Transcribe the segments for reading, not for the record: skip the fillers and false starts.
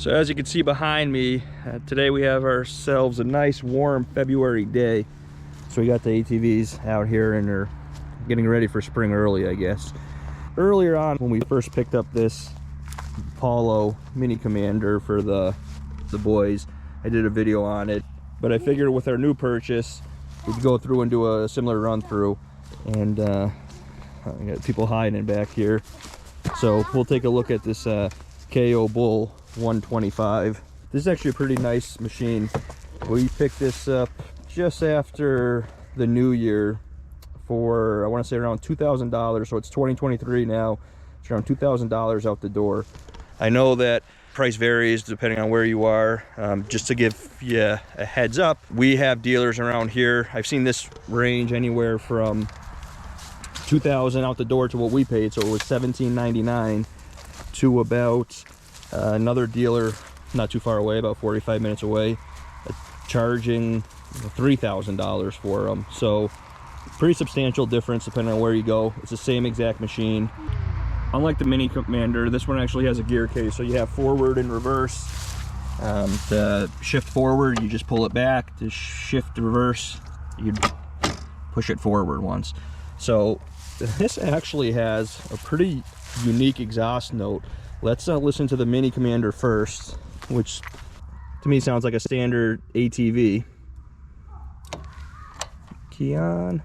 So as you can see behind me, today we have ourselves a nice warm February day. So we got the ATVs out here and they're getting ready for spring early, I guess. Earlier on, when we first picked up this Paulo Mini Commander for the boys, I did a video on it. But I figured with our new purchase, we'd go through and do a similar run through. And I got people hiding back here. So we'll take a look at this Kayo Bull 125. This is actually a pretty nice machine. We picked this up just after the new year for, I want to say, around $2,000. So it's 2023 now. It's around $2,000 out the door. I know that price varies depending on where you are. Just to give you a heads up, we have dealers around here. I've seen this range anywhere from $2,000 out the door to what we paid, so it was $17.99, to about another dealer not too far away, about 45 minutes away, charging $3,000 for them. So pretty substantial difference depending on where you go. It's the same exact machine. Unlike the Mini Commander, this one actually has a gear case, so you have forward and reverse. To shift forward, you just pull it back. To shift to reverse, you push it forward once. So this actually has a pretty unique exhaust note. Let's listen to the Mini Commander first, which to me sounds like a standard ATV. Key on.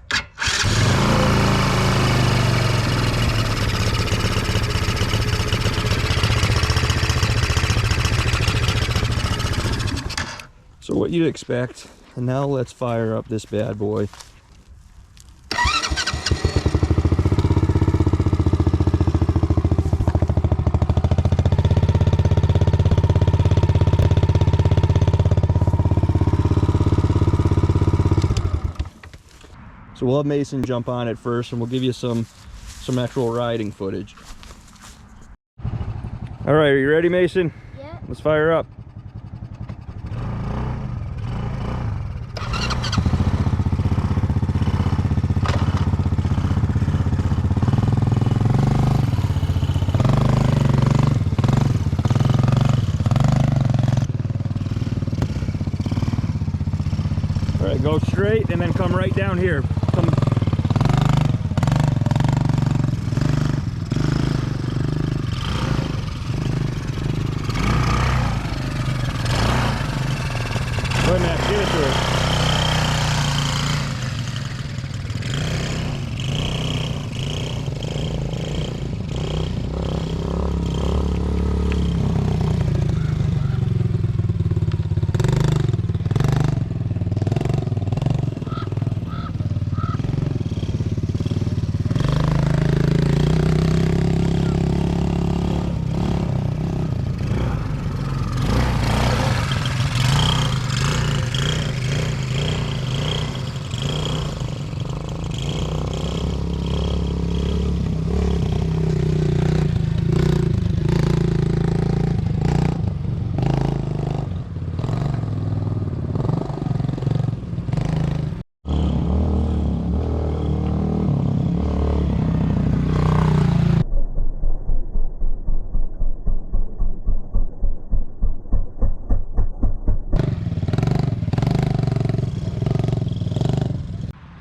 So what you'd expect, and now let's fire up this bad boy. So we'll have Mason jump on it first and we'll give you some actual riding footage. All right, are you ready, Mason? Yeah. Let's fire up. All right, go straight and then come right down here. Come. Go ahead, Matt, get it to her.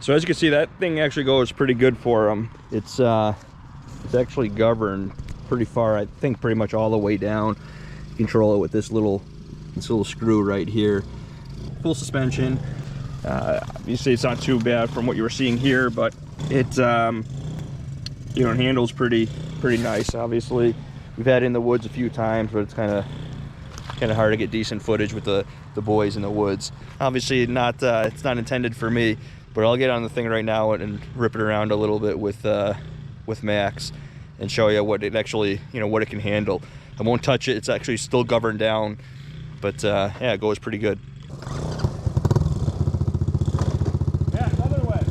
So as you can see, that thing actually goes pretty good for them. It's actually governed pretty far, I think pretty much all the way down. You control it with this little screw right here. Full suspension. Obviously it's not too bad from what you were seeing here, but it you know, it handles pretty nice. Obviously we've had it in the woods a few times, but it's kind of hard to get decent footage with the boys in the woods. Obviously not it's not intended for me, but I'll get on the thing right now and rip it around a little bit with Max and show you what it actually, you know, what it can handle. I won't touch it, it's actually still governed down, but yeah, it goes pretty good. Yeah, other way.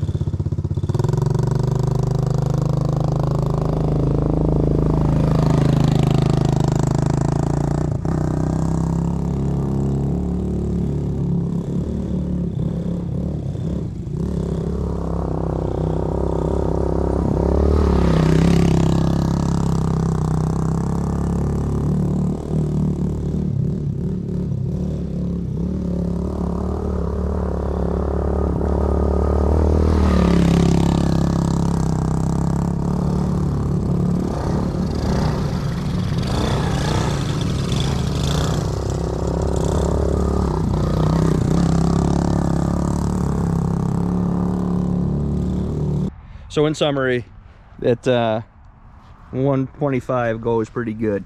So in summary, that 125 goes pretty good.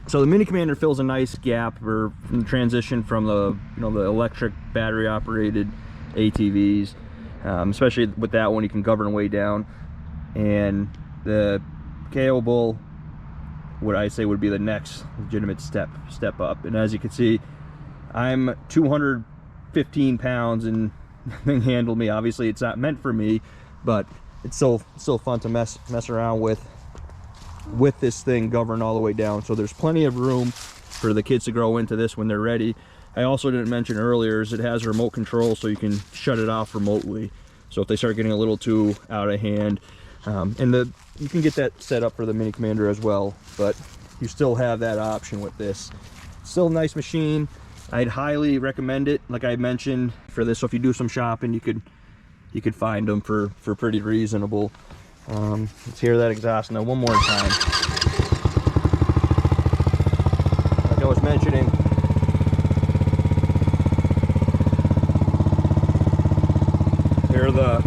So the Mini Commander fills a nice gap for the transition from the the electric battery operated ATVs, especially with that one you can govern way down. And the Kayo Bull, what I say would be the next legitimate step up. And as you can see, I'm 215 pounds and nothing handled me. Obviously it's not meant for me, but it's still fun to mess around with this thing governed all the way down. So there's plenty of room for the kids to grow into this when they're ready. I also didn't mention earlier is it has remote control, so you can shut it off remotely. So if they start getting a little too out of hand, and you can get that set up for the Mini Commander as well, but you still have that option with this. Still a nice machine. I'd highly recommend it, like I mentioned, for this. So if you do some shopping, you could find them for pretty reasonable. Let's hear that exhaust now one more time. Like I was mentioning, here are the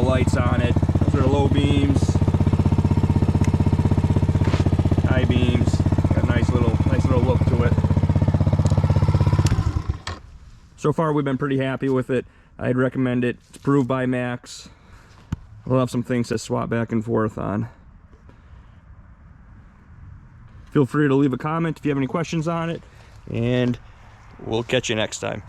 lights on it. Those are low beams, high beams. Got a nice little look to it. So far we've been pretty happy with it. I'd recommend it. It's approved by Max. We'll have some things to swap back and forth on. Feel free to leave a comment if you have any questions on it, and we'll catch you next time.